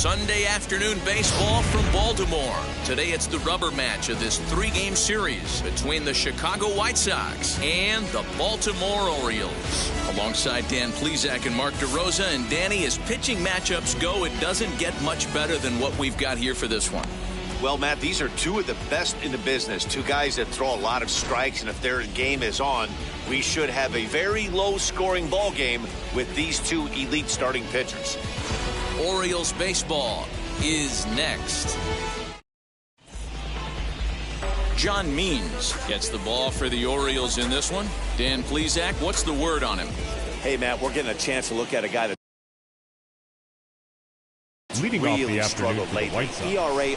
Sunday afternoon baseball from Baltimore. Today it's the rubber match of this three-game series between the Chicago White Sox and the Baltimore Orioles. Alongside Dan Plesac and Mark DeRosa, and Danny, as pitching matchups go, it doesn't get much better than what we've got here for this one. Well, Matt, these are two of the best in the business. Two guys that throw a lot of strikes, and if their game is on, we should have a very low-scoring ball game with these two elite starting pitchers. Orioles baseball is next. John Means gets the ball for the Orioles in this one. Dan Plesac, what's the word on him? Hey, Matt, we're getting a chance to look at a guy that really struggled lately. ERA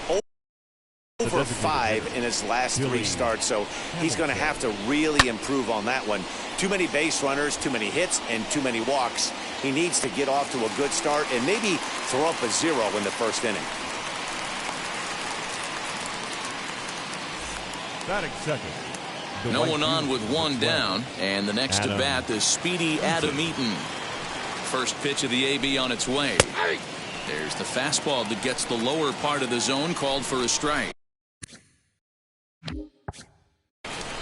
over 5 in his last 3 starts, so he's going to have to really improve on that one. Too many base runners, too many hits, and too many walks. He needs to get off to a good start and maybe throw up a 0 in the first inning. Batting second. No one on with one down, and the next to bat, the speedy Adam Eaton. First pitch of the AB on its way. There's the fastball that gets the lower part of the zone, called for a strike.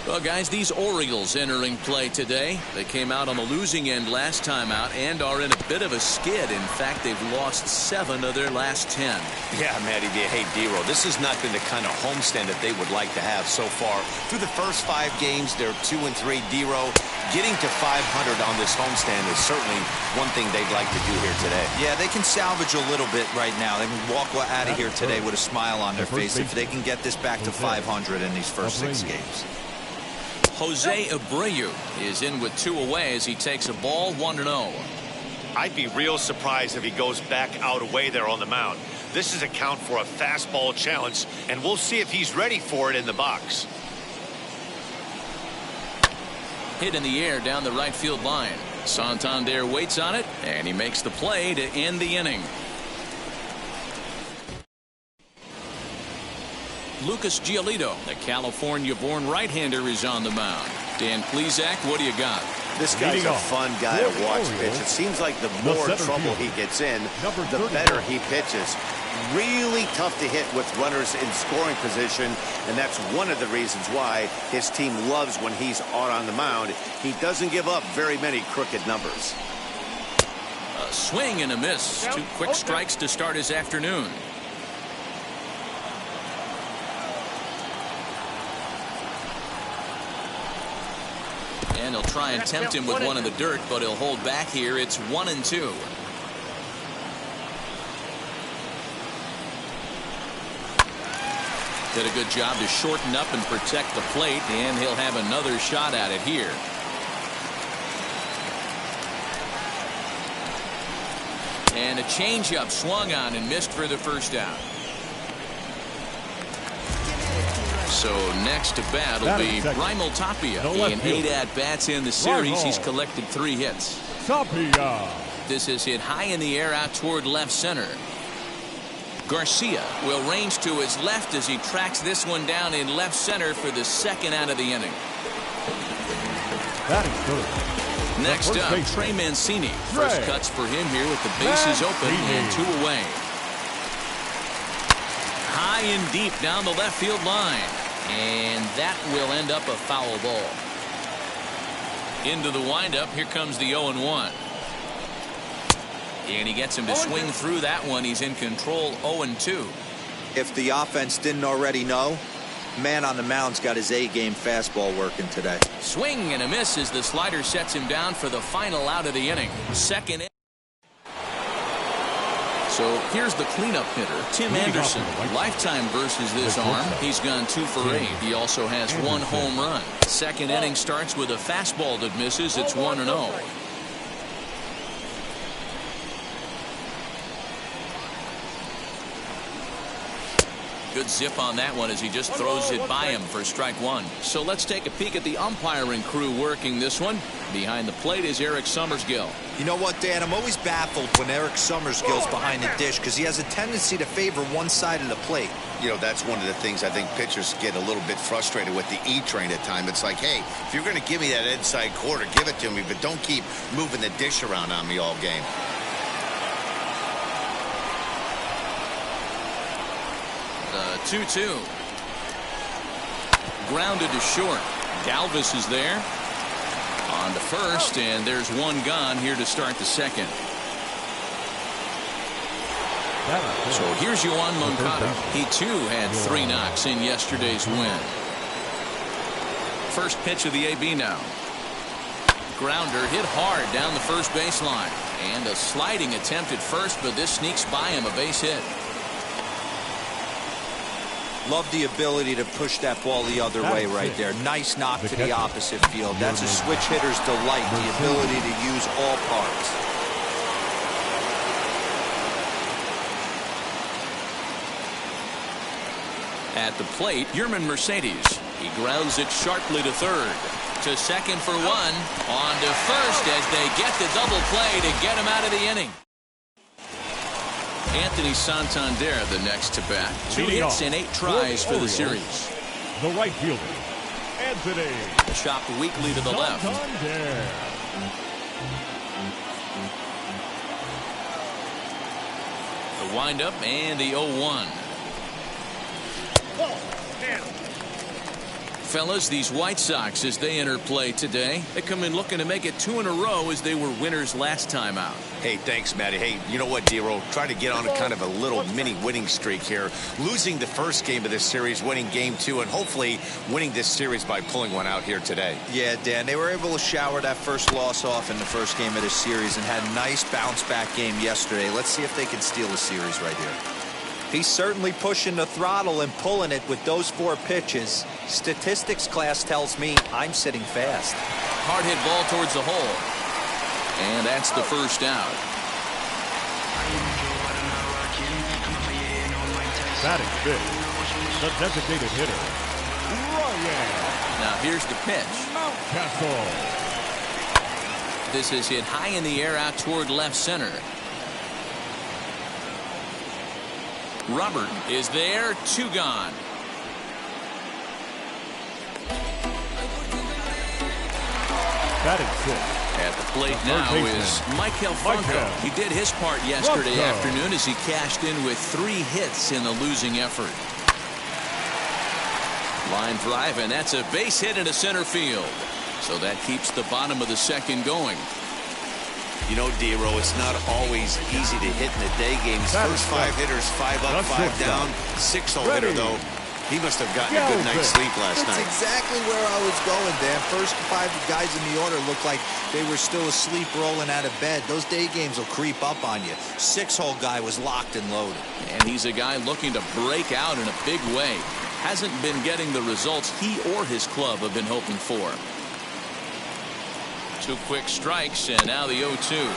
Well, guys, these Orioles entering play today. They came out on the losing end last time out and are in a bit of a skid. In fact, they've lost 7 of their last 10. Yeah, Matty, hey, D-Row, this has not been the kind of homestand that they would like to have so far. Through the first 5 games, they're 2-3. D-Row, getting to 500 on this homestand is certainly one thing they'd like to do here today. Yeah, they can salvage a little bit right now. They can walk out of here today with a smile on their face if they can get this back to 500 in these first 6 games. Jose Abreu is in with 2 away as he takes a ball 1-0. I'd be real surprised if he goes back out away there on the mound. This is a count for a fastball challenge, and we'll see if he's ready for it in the box. Hit in the air down the right field line. Santander waits on it, and he makes the play to end the inning. Lucas Giolito, the California-born right-hander, is on the mound. Dan Plesac, what do you got? This guy's a fun guy to watch pitch. It seems like the more trouble he gets in, the better he pitches. Really tough to hit with runners in scoring position, and that's one of the reasons why his team loves when he's on the mound. He doesn't give up very many crooked numbers. A swing and a miss. 2 quick strikes to start his afternoon. And he'll try and tempt him with one in the dirt, but he'll hold back here. It's 1-2. Did a good job to shorten up and protect the plate, and he'll have another shot at it here. And a changeup swung on and missed for the first out. So next to bat will be Raimel Tapia. In 8 at-bats in the series, he's collected 3 hits. Tapia. This is hit high in the air out toward left center. Garcia will range to his left as he tracks this one down in left center for the 2nd out of the inning. That is good. Next up, Trey Mancini. First cuts for him here with the bases open and 2 away. High and deep down the left field line. And that will end up a foul ball. Into the windup, here comes the 0-1. And he gets him to swing through that one. He's in control, 0-2. If the offense didn't already know, man on the mound's got his A-game fastball working today. Swing and a miss as the slider sets him down for the final out of the inning. 2nd. So here's the cleanup hitter, Tim Anderson. Lifetime versus this arm. He's gone 2 for 8. He also has 1 home run. 2nd inning starts with a fastball that misses. It's 1-0. Good zip on that one as he just throws it by him for strike 1. So let's take a peek at the umpiring crew working this one. Behind the plate is Eric Summersgill. You know what, Dan? I'm always baffled when Eric Summersgill's behind the dish because he has a tendency to favor one side of the plate. You know, that's one of the things I think pitchers get a little bit frustrated with the E-train at times. It's like, hey, if you're going to give me that inside quarter, give it to me, but don't keep moving the dish around on me all game. 2-2. Grounded to short. Galvis is there. On to first, and there's one gone here to start the second. So here's Yoan Moncada. He too had 3 knocks in yesterday's win. First pitch of the AB now. Grounder hit hard down the first baseline. And a sliding attempt at first, but this sneaks by him, a base hit. Love the ability to push that ball the other way right there. Nice knock to the opposite field. That's a switch hitter's delight, the ability to use all parts. At the plate, Yerman Mercedes. He grounds it sharply to third. To second for 1. On to first as they get the double play to get him out of the inning. Anthony Santander the next to bat. 2 hits and 8 tries for the series. The right fielder, Anthony. Chopped weakly to the left. The windup and the 0-1. Fellas, these White Sox, as they enter play today, they come in looking to make it 2 in a row as they were winners last time out. Hey, thanks, Matty. Hey, you know what, Dero? Try to get on a kind of a little mini winning streak here. Losing the first game of this series, winning game 2, and hopefully winning this series by pulling one out here today. Yeah, Dan, they were able to shower that first loss off in the first game of this series and had a nice bounce-back game yesterday. Let's see if they can steal the series right here. He's certainly pushing the throttle and pulling it with those 4 pitches. Statistics class tells me I'm sitting fast. Hard hit ball towards the hole. And that's the first out. Batting fifth, the designated hitter, Ryan. Now here's the pitch. Mountcastle. This is hit high in the air out toward left center. Robert is there, 2 gone. Batting sixth. At the plate now is Michael Franco. He did his part yesterday afternoon as he cashed in with 3 hits in the losing effort. Line drive, and that's a base hit into center field. So that keeps the bottom of the second going. You know, Dero, it's not always easy to hit in the day games. First 5 hitters, 5 up, 5 down. 6-hole hitter, though. He must have gotten a good night's sleep last night. That's exactly where I was going, Dan. First 5 guys in the order looked like they were still asleep rolling out of bed. Those day games will creep up on you. 6-hole guy was locked and loaded. And he's a guy looking to break out in a big way. Hasn't been getting the results he or his club have been hoping for. 2 quick strikes, and now the 0-2.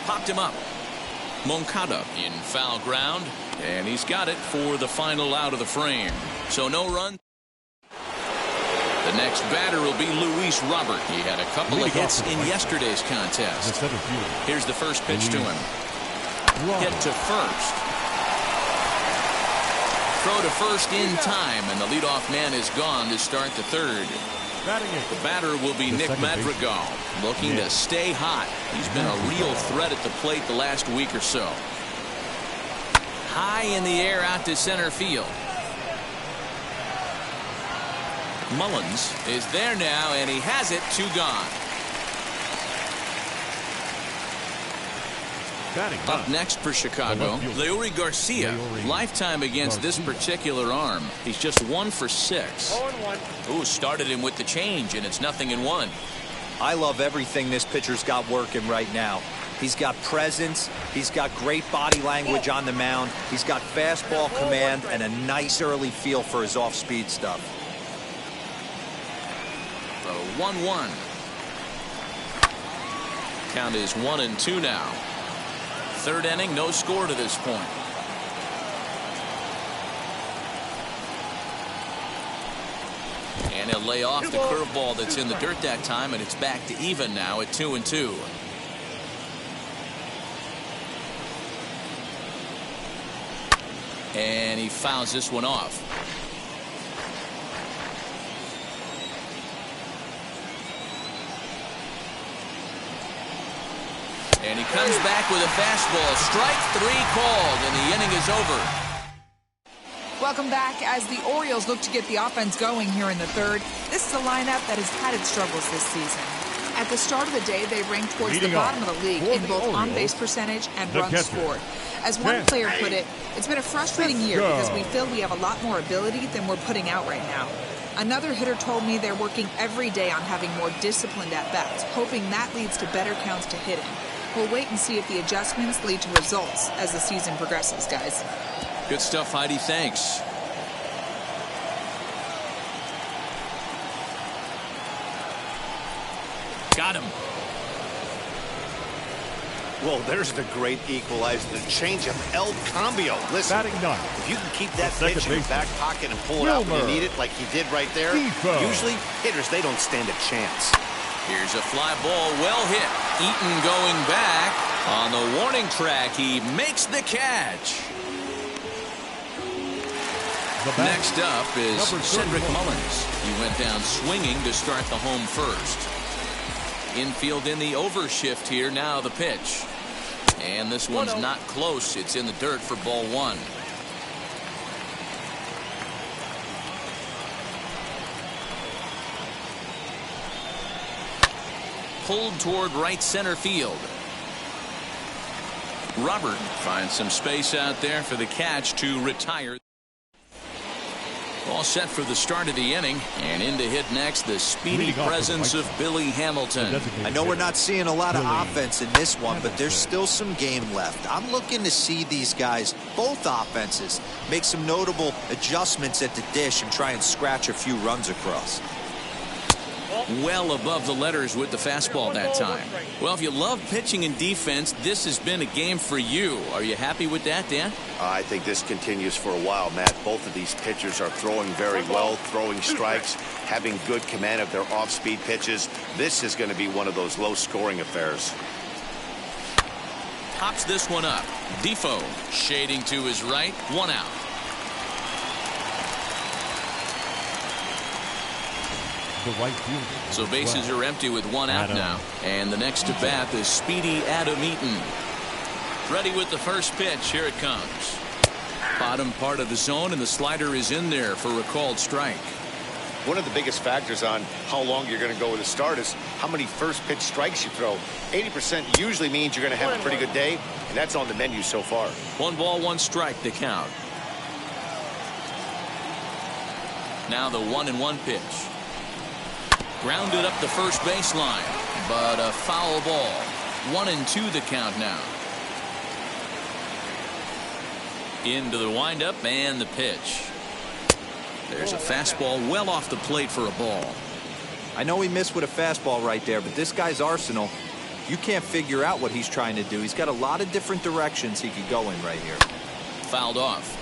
Popped him up. Moncada in foul ground, and he's got it for the final out of the frame. So no run. The next batter will be Luis Robert. He had a couple of hits in yesterday's contest. Here's the first pitch to him. Hit to first. Throw to first in time, and the leadoff man is gone to start the third. The batter will be Nick Madrigal, looking to stay hot. He's been a real threat at the plate the last week or so. High in the air out to center field. Mullins is there now, and he has it, 2 gone. Up next for Chicago, Leury Garcia. Lifetime against this particular arm. He's just 1 for 6. 0-1. Ooh, started him with the change, and it's 0-1. I love everything this pitcher's got working right now. He's got presence. He's got great body language on the mound. He's got fastball command and a nice early feel for his off-speed stuff. 1-1. Count is 1-2 now. Third inning, no score to this point. And he'll lay off the curveball that's in the dirt that time, and it's back to even now at 2-2. And he fouls this one off. And he comes back with a fastball. Strike three called, and the inning is over. Welcome back as the Orioles look to get the offense going here in the third. This is a lineup that has had its struggles this season. At the start of the day, they ranked towards the bottom of the league in both on-base percentage and runs scored. As one player put it, it's been a frustrating year because we feel we have a lot more ability than we're putting out right now. Another hitter told me they're working every day on having more disciplined at-bats, hoping that leads to better counts to hit in. We'll wait and see if the adjustments lead to results as the season progresses, guys. Good stuff, Heidi. Thanks. Got him. Well, there's the great equalizer, the changeup, El Cambio. Listen, if you can keep that pitch in your back pocket and pull it out when you need it like he did right there, usually hitters, they don't stand a chance. Here's a fly ball, well hit. Eaton going back. On the warning track, he makes the catch. Next up is Cedric Mullins. He went down swinging to start the home first. Infield in the overshift here. Now the pitch. And this one's not close. It's in the dirt for ball one. Pulled toward right center field. Robert finds some space out there for the catch to retire. All set for the start of the inning, and in to hit next, the speedy presence of Billy Hamilton. I know we're not seeing a lot of offense in this one, but there's still some game left. I'm looking to see these guys, both offenses, make some notable adjustments at the dish and try and scratch a few runs across. Well above the letters with the fastball that time. Well, if you love pitching and defense, this has been a game for you. Are you happy with that, Dan? I think this continues for a while, Matt. Both of these pitchers are throwing very well, throwing strikes, having good command of their off-speed pitches. This is going to be one of those low-scoring affairs. Pops this one up. Defoe shading to his right. One out. So bases are empty with one out now. And the next to bat is speedy Adam Eaton. Ready with the first pitch. Here it comes. Bottom part of the zone, and the slider is in there for a called strike. One of the biggest factors on how long you're going to go with a start is how many first pitch strikes you throw. 80% usually means you're going to have a pretty good day, and that's on the menu so far. 1-1 strike to count. Now the 1-1 pitch. Grounded up the first baseline, but a foul ball. 1-2 the count now. Into the windup and the pitch. There's a fastball well off the plate for a ball. I know he missed with a fastball right there, but this guy's arsenal, you can't figure out what he's trying to do. He's got a lot of different directions he could go in right here. Fouled off.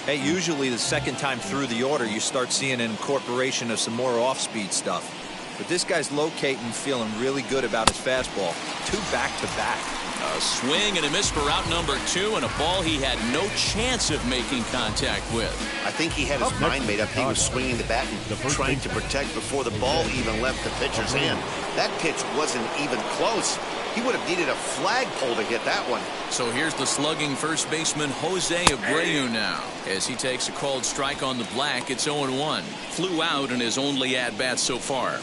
Hey, usually the second time through the order, you start seeing an incorporation of some more off-speed stuff. But this guy's locating, feeling really good about his fastball. 2 back-to-back. A swing and a miss for out number 2, and a ball he had no chance of making contact with. I think he had his mind made up. He was swinging the bat and trying to protect before the ball even left the pitcher's hand. That pitch wasn't even close. He would have needed a flagpole to get that one. So here's the slugging first baseman Jose Abreu now. As he takes a called strike on the black, it's 0-1. Flew out in his only at-bat so far.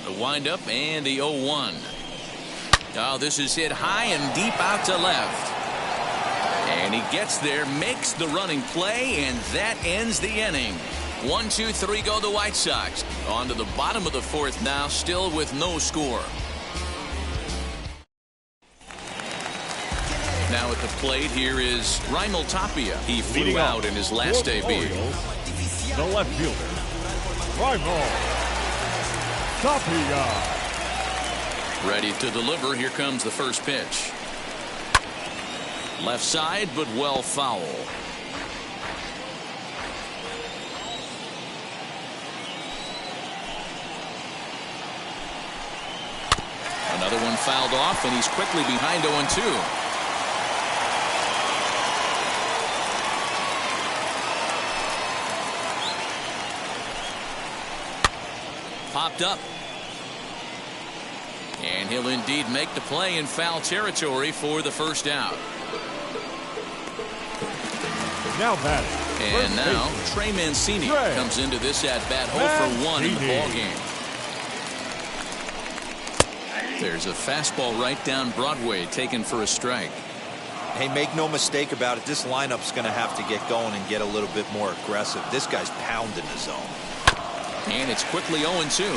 The windup and the 0-1. Oh, this is hit high and deep out to left. And he gets there, makes the running play, and that ends the inning. 1-2-3 go the White Sox. On to the bottom of the fourth now, still with no score. Now at the plate, here is Raimel Tapia. He flew out in his last debut. The left fielder, Raimel Tapia. Ready to deliver. Here comes the first pitch. Left side, but well foul. Another one fouled off, and he's quickly behind 0-2. popped up. And he'll indeed make the play in foul territory for the first out. Now batting. And now Trey Mancini comes into this at-bat 0 for 1 in the ballgame. There's a fastball right down Broadway taken for a strike. Hey, make no mistake about it. This lineup's going to have to get going and get a little bit more aggressive. This guy's pounding the zone. And it's quickly 0-2.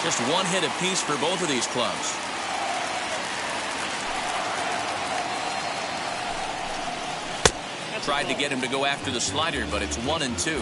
Just one hit apiece for both of these clubs. Tried to get him to go after the slider, but it's 1-2.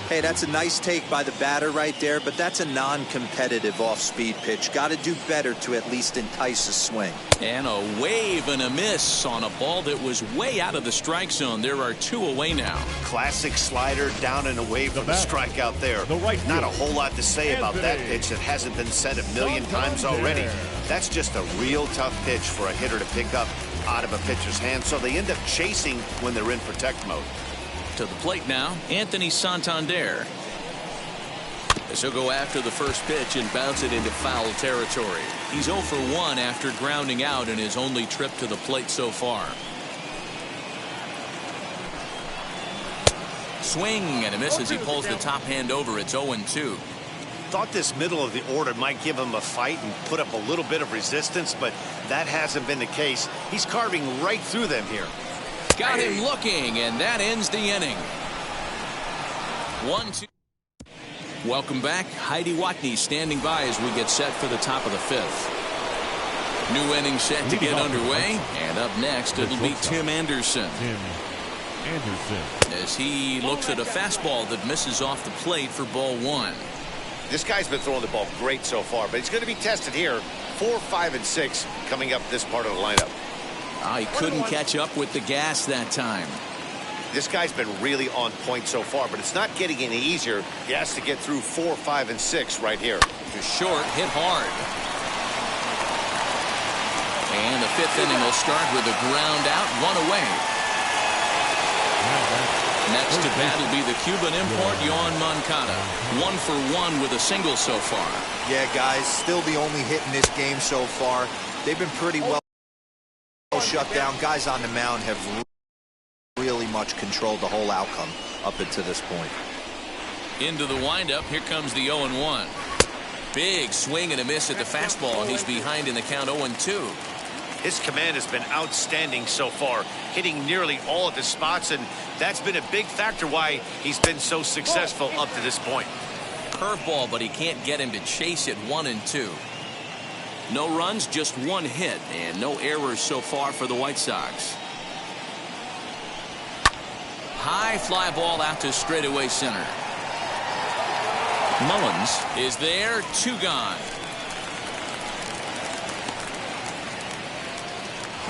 Hey, that's a nice take by the batter right there, but that's a non-competitive off-speed pitch. Got to do better to at least entice a swing. And a wave and a miss on a ball that was way out of the strike zone. There are 2 away now. Classic slider down and away from the strikeout there. Not a whole lot to say about that pitch that hasn't been said a million times already. That's just a real tough pitch for a hitter to pick up out of a pitcher's hand, so they end up chasing when they're in protect mode. To the plate now, Anthony Santander. As he'll go after the first pitch and bounce it into foul territory. He's 0 for 1 after grounding out in his only trip to the plate so far. Swing and a miss as he pulls the top hand over. It's 0-2. Thought this middle of the order might give him a fight and put up a little bit of resistance, but that hasn't been the case. He's carving right through them here. Got him looking, and that ends the inning. 1-2. Welcome back. Heidi Watney standing by as we get set for the top of the 5th. New inning set to get underway, and up next it'll be Tim Anderson. As he looks at a fastball that misses off the plate for ball 1. This guy's been throwing the ball great so far, but he's going to be tested here. 4, 5, and 6 coming up this part of the lineup. He couldn't catch up with the gas that time. This guy's been really on point so far, but it's not getting any easier. He has to get through 4, 5, and 6 right here. Just short, hit hard. And the 5th inning will start with a ground out, 1 away. Next to bat will be the Cuban import, Yoan Moncada. 1 for 1 with a single so far. Yeah, guys, still the only hit in this game so far. They've been pretty well shut down. Guys on the mound have really much controlled the whole outcome up until this point. Into the windup. Here comes the 0-1. Big swing and a miss at the fastball. He's behind in the count 0-2. His command has been outstanding so far, hitting nearly all of his spots, and that's been a big factor why he's been so successful up to this point. Curveball, but he can't get him to chase it. 1-2. No runs, just 1 hit, and no errors so far for the White Sox. High fly ball out to straightaway center. Mullins is there, 2 gone.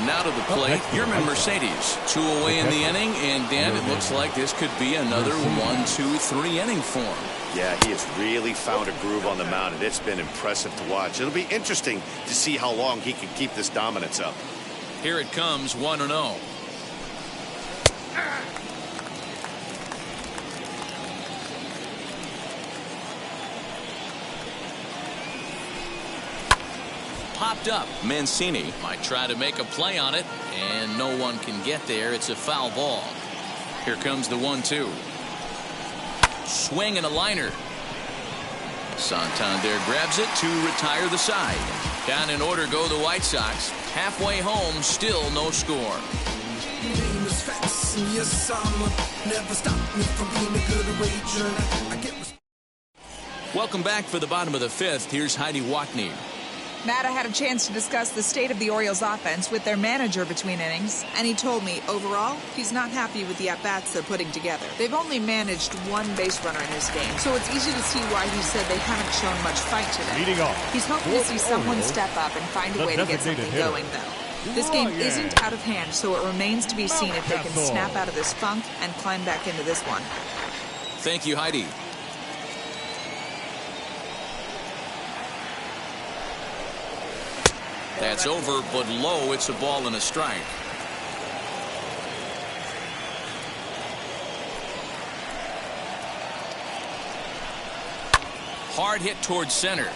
Now to the plate, Yerman Mercedes. 2 away in the inning, and Dan, it looks like this could be another 1, 2, 3 inning for him. Yeah, he has really found a groove on the mound, and it's been impressive to watch. It'll be interesting to see how long he can keep this dominance up. Here it comes, 1-0. Popped up. Mancini might try to make a play on it, and no one can get there. It's a foul ball. Here comes the 1-2. Swing and a liner. Santander grabs it to retire the side. Down in order go the White Sox. Halfway home, still no score. Welcome back for the bottom of the 5th. Here's Heidi Watney. Matt, I had a chance to discuss the state of the Orioles offense with their manager between innings, and he told me, overall, he's not happy with the at-bats they're putting together. They've only managed 1 base runner in this game, so it's easy to see why he said they haven't shown much fight today. He's hoping to see someone step up and find a way to get something going, though. This game isn't out of hand, so it remains to be seen if they can snap out of this funk and climb back into this one. Thank you, Heidi. That's over, but low. It's a ball and a strike. hard hit towards center.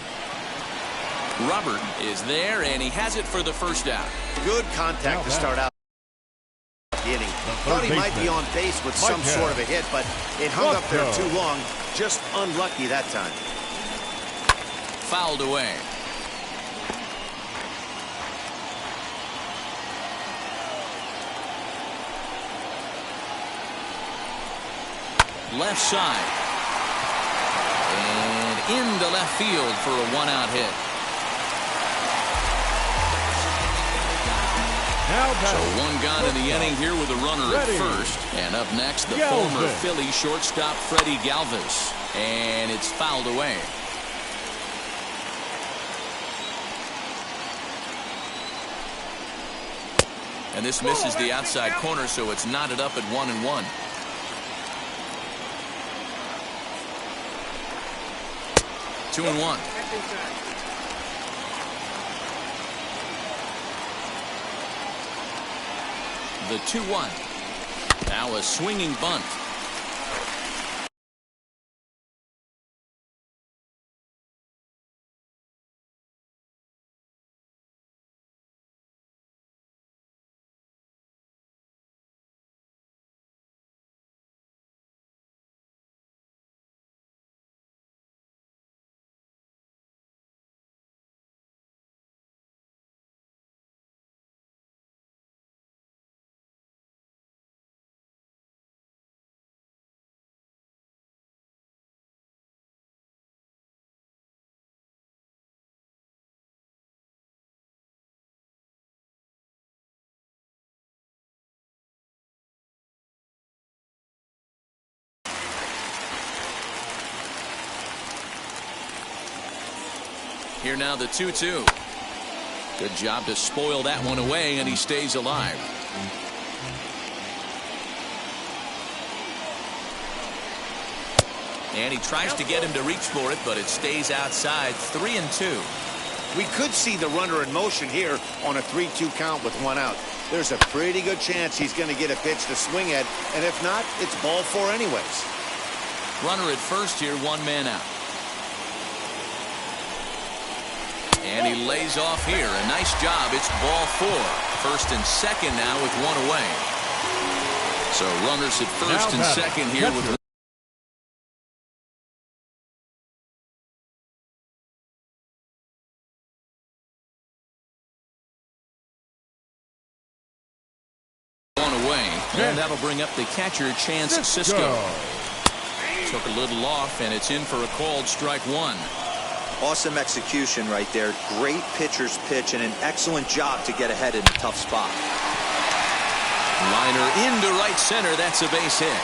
Robert is there, and he has it for the first out. Good contact to start out the inning. Thought he might be on base with some sort of a hit, but it hung up there too long. Just unlucky that time. Fouled away. Left side. And into left field for a one-out hit. So one gone in the inning here with a runner at first. And up next, the former Philly shortstop Freddie Galvis. And it's fouled away. And this misses the outside corner, so it's knotted up at 1-1. Two and one. The 2-1. Now a swinging bunt. Here now the 2-2. Good job to spoil that one away, and he stays alive. And he tries to get him to reach for it, but it stays outside. 3-2. We could see the runner in motion here on a 3-2 count with one out. There's a pretty good chance he's going to get a pitch to swing at, and if not, it's ball four anyways. Runner at first here, one man out. And he lays off here. A nice job. It's ball four. First and second now with one away. So runners at first and second here with one away. And that'll bring up the catcher, Chance Sisco. Took a little off, and it's in for a called strike one. Awesome execution right there. Great pitcher's pitch and an excellent job to get ahead in a tough spot. Liner into right center. That's a base hit.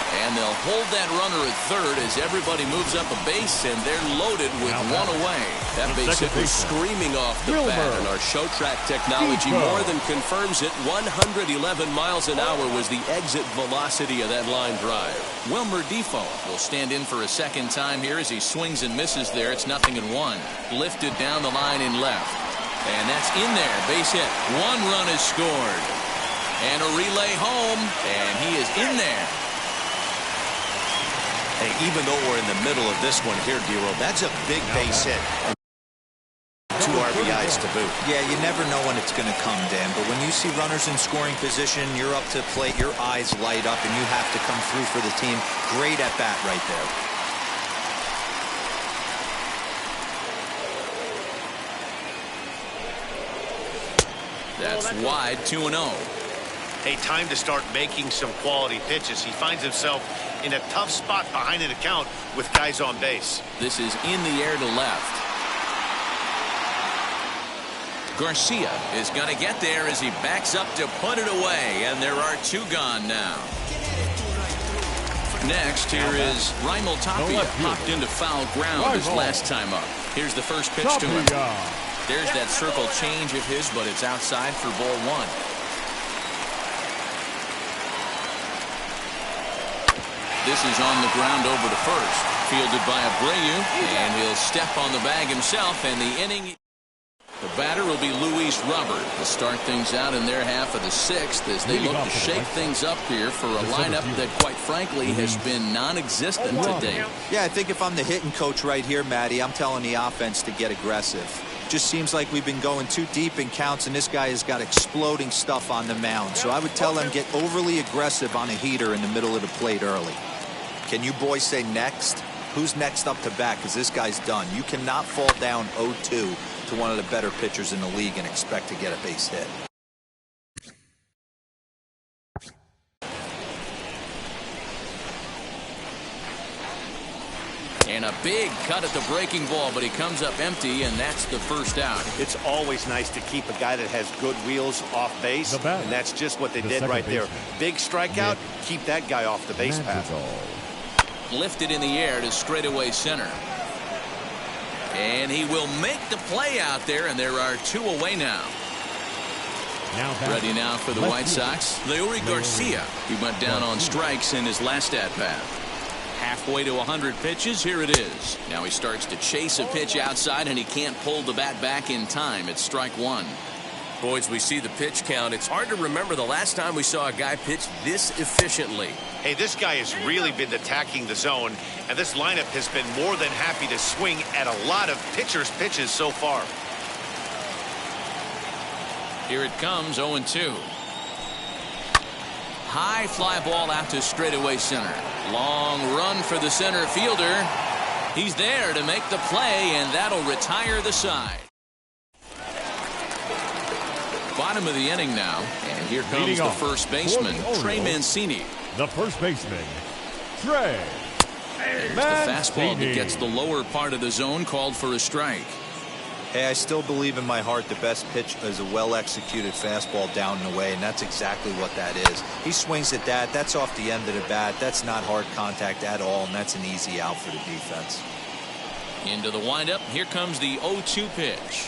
And they'll hold that runner at third as everybody moves up a base, and they're loaded with one away. That base hit was screaming off the bat, and our show track technology more than confirms it. 111 miles an hour was the exit velocity of that line drive. Wilmer Defoe will stand in for a second time here as he swings and misses there. It's 0-1. Lifted down the line in left. And that's in there. Base hit. One run is scored. And a relay home, and he is in there. Hey, even though we're in the middle of this one here, Dero, that's a big base hit. 2 RBIs to boot. Yeah, you never know when it's going to come, Dan, but when you see runners in scoring position, you're up to plate, your eyes light up, and you have to come through for the team. Great at bat right there. That's wide, 2-0. Hey, time to start making some quality pitches. He finds himself in a tough spot behind an account with guys on base. This is in the air to left. Garcia is going to get there as he backs up to put it away, and there are 2 gone now. Next, here is Raimel Tapia. Popped into foul ground his last time up. Here's the first pitch to him. There's that circle change of his, but it's outside for ball one. This is on the ground over to first. Fielded by Abreu, and he'll step on the bag himself, and the inning. The batter will be Luis Robert to start things out in their half of the sixth as they look to shake things up here for a lineup that, quite frankly, has been non-existent today. Yeah, I think if I'm the hitting coach right here, Matty, I'm telling the offense to get aggressive. Just seems like we've been going too deep in counts, and this guy has got exploding stuff on the mound. So I would tell them get overly aggressive on a heater in the middle of the plate early. Can you boys say next? Who's next up to bat? Because this guy's done. You cannot fall down 0-2 to one of the better pitchers in the league and expect to get a base hit. And a big cut at the breaking ball, but he comes up empty, and that's the first out. It's always nice to keep a guy that has good wheels off base, and that's just what they did right there. Big strikeout, keep that guy off the base path. Lifted in the air to straightaway center. And he will make the play out there, and there are two away now. Ready now for the White Sox, Leury Garcia. He went down on strikes in his last at-bat. Halfway to 100 pitches, here it is. Now he starts to chase a pitch outside, and he can't pull the bat back in time. It's strike one. Boys, we see the pitch count. It's hard to remember the last time we saw a guy pitch this efficiently. Hey, this guy has really been attacking the zone, and this lineup has been more than happy to swing at a lot of pitchers' pitches so far. Here it comes, 0-2. High fly ball out to straightaway center. Long run for the center fielder. He's there to make the play, and that'll retire the side. Bottom of the inning now, and here comes the first baseman, Trey Mancini. The first baseman, Trey There's the fastball that gets the lower part of the zone, called for a strike. Hey, I still believe in my heart the best pitch is a well-executed fastball down and away, and that's exactly what that is. He swings at that. That's off the end of the bat. That's not hard contact at all, and that's an easy out for the defense. Into the windup. Here comes the 0-2 pitch.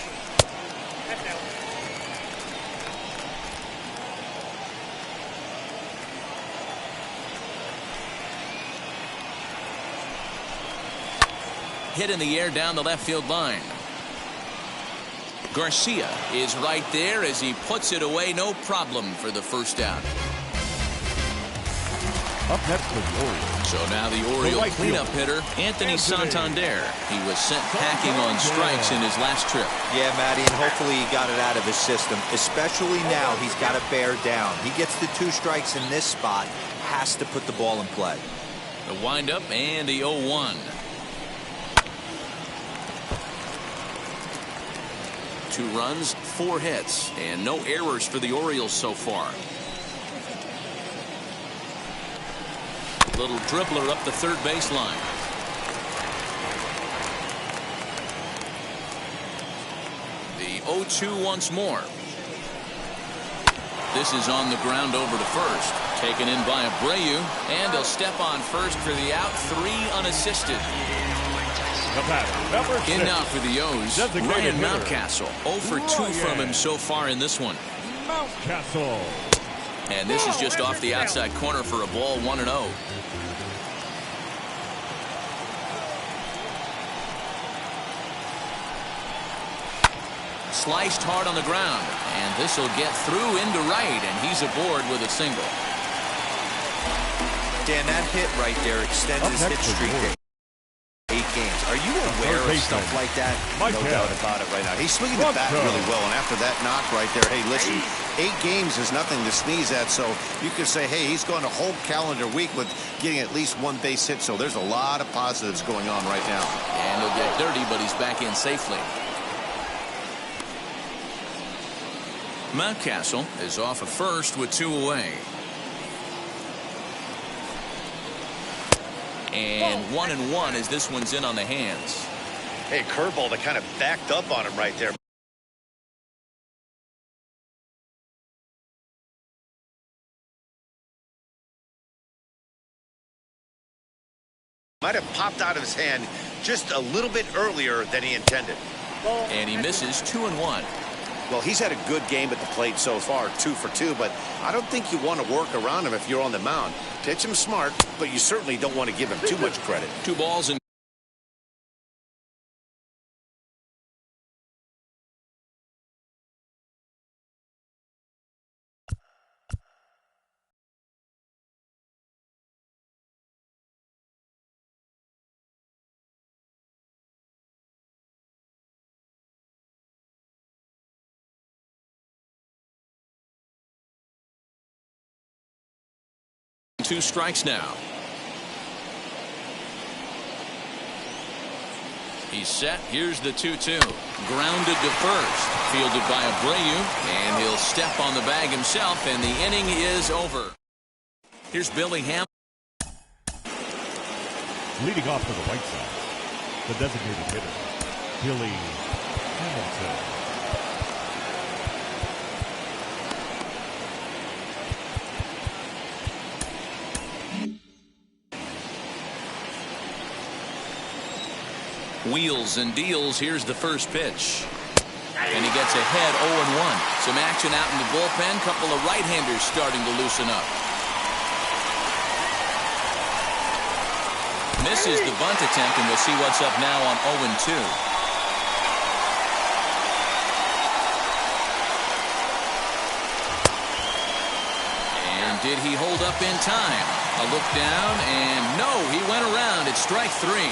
Hit in the air down the left field line. Garcia is right there as he puts it away, no problem for the first out. Up next for the Orioles. So now the Orioles cleanup hitter, Anthony Santander. He was sent packing on strikes in his last trip. Yeah, Matty, and hopefully he got it out of his system. Especially now, he's got to bear down. He gets the 2 strikes in this spot, has to put the ball in play. The windup and the 0-1. 2 runs, 4 hits, and no errors for the Orioles so far. Little dribbler up the third baseline. The 0-2 once more. This is on the ground over to first. Taken in by Abreu, and he'll step on first for the out. 3 unassisted. In now for the O's, Ryan Mountcastle. 0 for 2 from him so far in this one. Mountcastle. And this is just off the outside corner for a ball, 1-0. Sliced hard on the ground, and this will get through into right, and he's aboard with a single. Dan, that hit right there extends his hit streak to 8 games. Are you aware of stuff like that? No doubt about it right now. He's swinging the bat really well, and after that knock right there, hey, listen, 8 games is nothing to sneeze at, so you could say, hey, he's going a whole calendar week with getting at least 1 base hit, so there's a lot of positives going on right now. And he'll get dirty, but he's back in safely. Mountcastle is off at first with 2 away. And 1-1 as this one's in on the hands. Hey, curveball that kind of backed up on him right there. Might have popped out of his hand just a little bit earlier than he intended. And he misses 2-1. Well, he's had a good game at the plate so far, 2 for 2, but I don't think you want to work around him if you're on the mound. Pitch him smart, but you certainly don't want to give him too much credit. 2 balls and 2 strikes now. He's set. Here's the 2-2. Grounded to first. Fielded by Abreu. And he'll step on the bag himself, and the inning is over. Here's Billy Ham. Leading off for the White Sox, the designated hitter, Billy Hamilton. Wheels and deals. Here's the first pitch. And he gets ahead 0-1. Some action out in the bullpen. Couple of right-handers starting to loosen up. Misses the bunt attempt, and we'll see what's up now on 0-2. And did he hold up in time? A look down, and no, he went around. It's strike 3.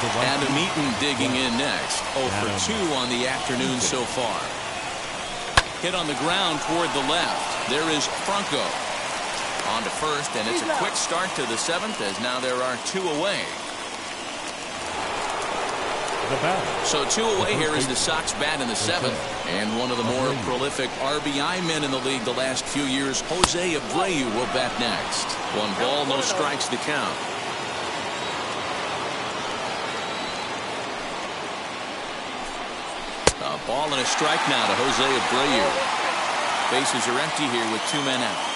Adam Eaton digging in next. 0 for 2 on the afternoon so far. Hit on the ground toward the left. There is Franco. On to first, and it's a quick start to the 7th, as now there are 2 away. So 2 away here as the Sox bat in the 7th. And one of the more prolific RBI men in the league the last few years, Jose Abreu, will bat next. 1 ball, no strikes to count. A ball and a strike now to Jose Abreu. Bases are empty here with 2 men out.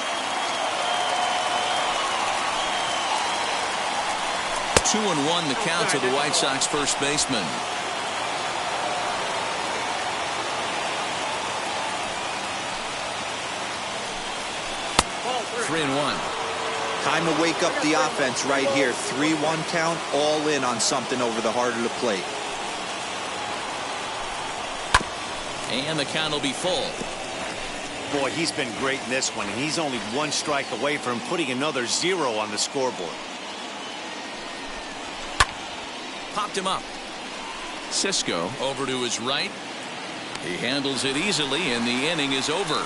2-1 the count to the White Sox first baseman. Ball 3-1. Time to wake up the offense right here. 3-1 count, all in on something over the heart of the plate. And the count will be full. Boy, he's been great in this one, and he's only 1 strike away from putting another 0 on the scoreboard. Popped him up. Cisco over to his right. He handles it easily, and the inning is over.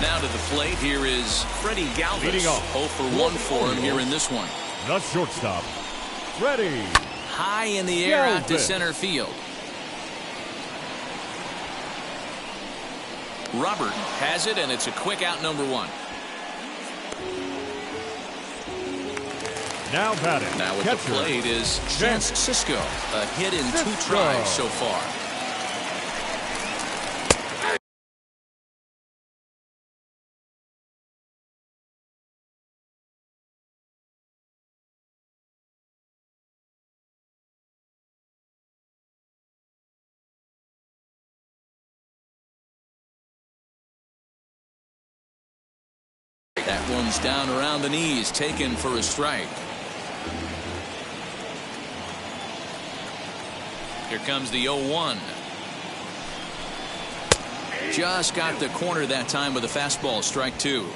Now to the plate, here is Freddie Galvis. 0 for 1 for him here in this one. The shortstop, Freddie. High in the air out to center field. Robert has it, and it's a quick out, number 1. Now batting. Now at the plate is Chance Cisco. A hit in 2 tries so far. That one's down around the knees, taken for a strike. Here comes the 0-1. Just got the corner that time with a fastball, strike 2.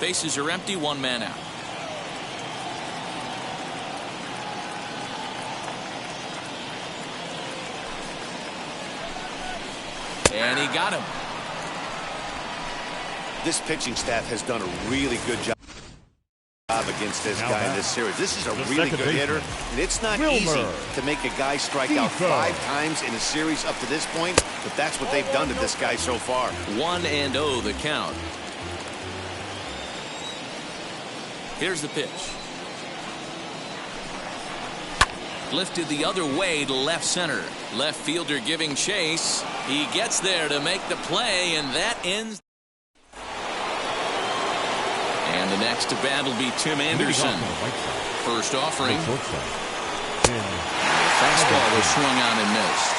Bases are empty, 1 man out. And he got him. This pitching staff has done a really good job against this guy in this series. This is a really good hitter, and it's not easy to make a guy strike out 5 times in a series up to this point, but that's what they've done to this guy so far. 1-0 the count. Here's the pitch. Lifted the other way to left center. Left fielder giving chase. He gets there to make the play, and that ends. And the next to bat will be Tim Anderson. First offering. Fastball was swung on and missed.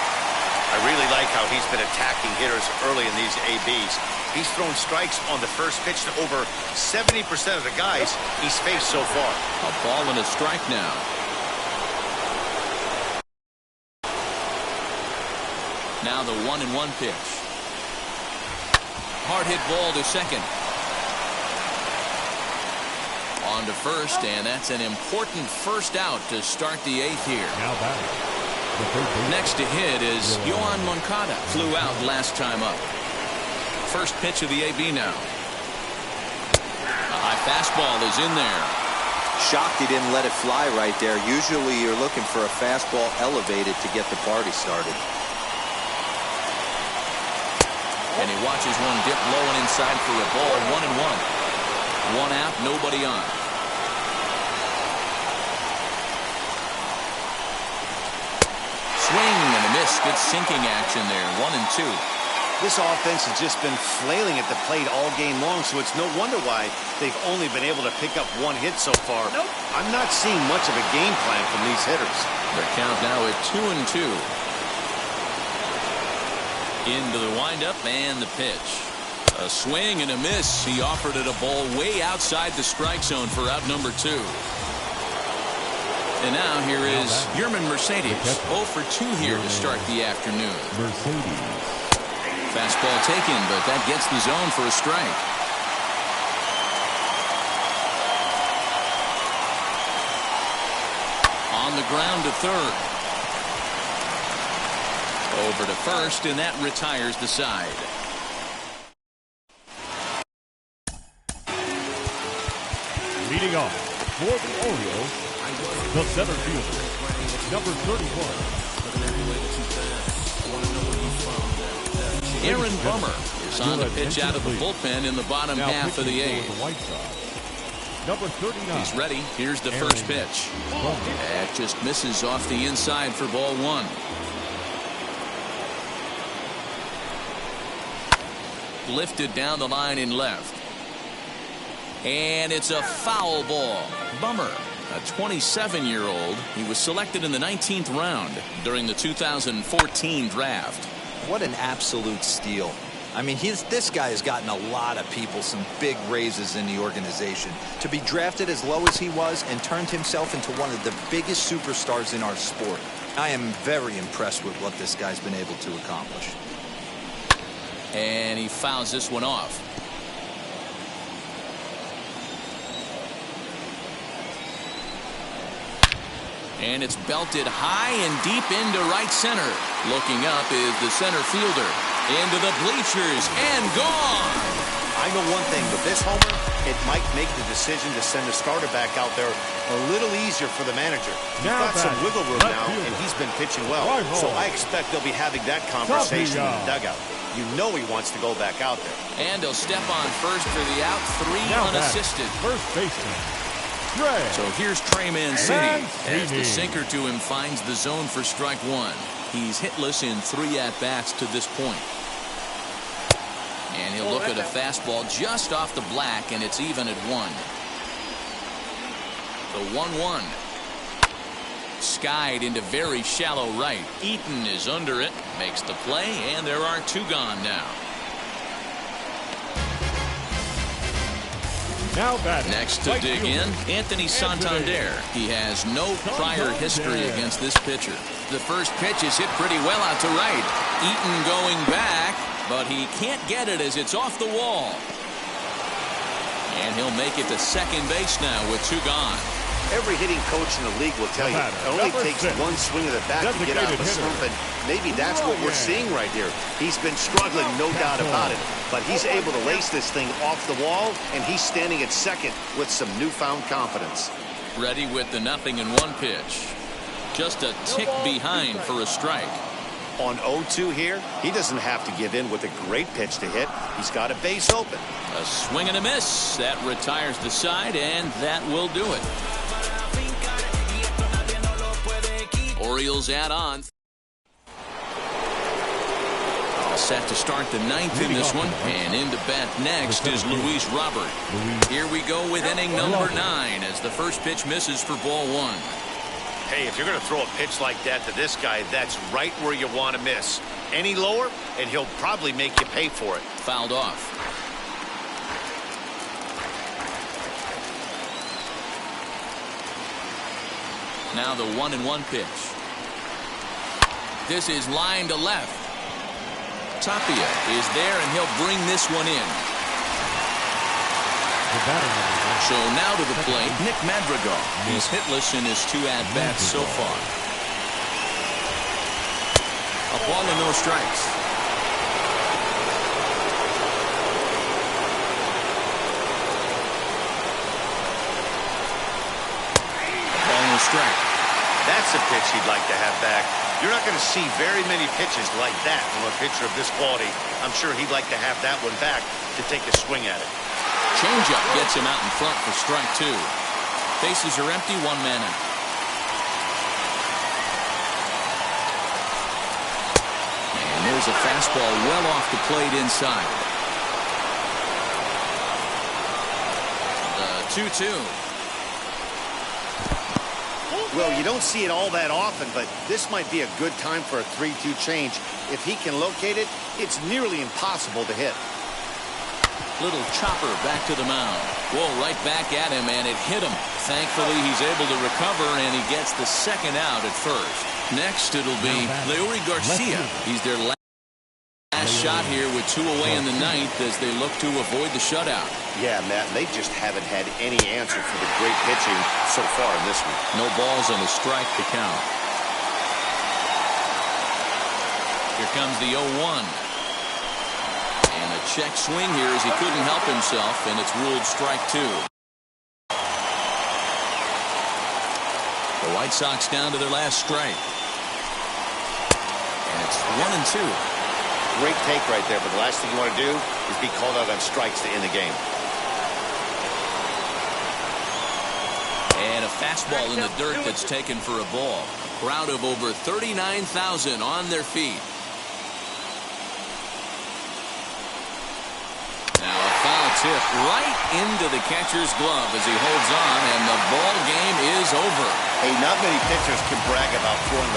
I really like how he's been attacking hitters early in these ABs. He's thrown strikes on the first pitch to over 70% of the guys he's faced so far. A ball and a strike now. Now the 1-1 pitch. Hard hit ball to second. On to first, and that's an important first out to start the 8th here. Next to hit is Yohan Moncada. Flew out last time up. first pitch of the AB now. A high fastball is in there. Shocked he didn't let it fly right there. Usually you're looking for a fastball elevated to get the party started. And he watches one dip low and inside for a ball. 1-1. One out, nobody on. Swing and a miss. Good sinking action there. 1-2. This offense has just been flailing at the plate all game long, so it's no wonder why they've only been able to pick up one hit so far. I'm not seeing much of a game plan from these hitters. Their count now at 2-2. Into the windup and the pitch. A swing and a miss. He offered it a ball way outside the strike zone for out number 2. And now here is Yerman Mercedes. 0 for 2 here to start the afternoon. Mercedes. Fastball taken, but that gets the zone for a strike. On the ground to third. Over to first, and that retires the side. Leading off for the Orioles, the center fielder, number 31. Aaron Bummer is on to pitch out of the bullpen in the bottom half of the 8th. Number 39. He's ready. Here's the first pitch. That just misses off the inside for ball 1. Lifted down the line in left. And it's a foul ball. Bummer, a 27-year-old. He was selected in the 19th round during the 2014 draft. What an absolute steal. I mean, this guy has gotten a lot of people some big raises in the organization. To be drafted as low as he was and turned himself into one of the biggest superstars in our sport. I am very impressed with what this guy's been able to accomplish. And he fouls this one off. And it's belted high and deep into right center. Looking up is the center fielder. Into the bleachers and gone. I know one thing, with this homer, it might make the decision to send the starter back out there a little easier for the manager. He's got some wiggle room now, and he's been pitching well. So I expect they'll be having that conversation in the dugout. You know he wants to go back out there. And he'll step on first for the out. 3 unassisted. First baseman. So here's Trey Mancini as the sinker to him finds the zone for strike 1. He's hitless in 3 at-bats to this point. And he'll look at a fastball just off the black, and it's even at 1. The 1-1. Skied into very shallow right. Eaton is under it, makes the play, and there are 2 gone now. Next to dig in, Anthony Santander. He has no prior history against this pitcher. The first pitch is hit pretty well out to right. Eaton going back, but he can't get it as it's off the wall. And he'll make it to second base now with 2 gone. Every hitting coach in the league will tell you it only takes one swing of the bat to get out of a slump, and maybe that's what we're seeing right here. He's been struggling, no doubt about it, but he's able to lace this thing off the wall, and he's standing at second with some newfound confidence. Ready with the 0-1 pitch. Just a tick behind for a strike. On 0-2 here, he doesn't have to give in with a great pitch to hit. He's got a base open. A swing and a miss. That retires the side, and that will do it. Orioles add on. All set to start the 9th in this one. And into bat next is Luis Robert. Here we go with inning number 9 as the first pitch misses for ball 1. Hey, if you're going to throw a pitch like that to this guy, that's right where you want to miss. Any lower, and he'll probably make you pay for it. Fouled off. Now the 1-1 pitch. This is line to left. Tapia is there, and he'll bring this one in. So now to the plate, Nick Madrigal. He's hitless in his 2 at-bats so far. A ball and no strikes. strike. That's a pitch he'd like to have back. You're not going to see very many pitches like that from a pitcher of this quality. I'm sure he'd like to have that one back to take a swing at it. Changeup gets him out in front for strike 2. Bases are empty, 1 man out. And there's a fastball well off the plate inside. The 2-2. Well, you don't see it all that often, but this might be a good time for a 3-2 change. If he can locate it, it's nearly impossible to hit. Little chopper back to the mound. Whoa, right back at him, and it hit him. Thankfully, he's able to recover, and he gets the second out at first. Next, it'll be Leury Garcia. He's their last shot here with 2 away in the 9th as they look to avoid the shutout. Yeah, Matt, they just haven't had any answer for the great pitching so far in this one. No balls and a strike to count. Here comes the 0-1. And a check swing here as he couldn't help himself, and it's ruled strike 2. The White Sox down to their last strike. And it's 1-2. Great take right there, but the last thing you want to do is be called out on strikes to end the game. And a fastball in the dirt that's taken for a ball. A crowd of over 39,000 on their feet. Now a foul tip right into the catcher's glove as he holds on, and the ball game is over. Hey, not many pitchers can brag about throwing the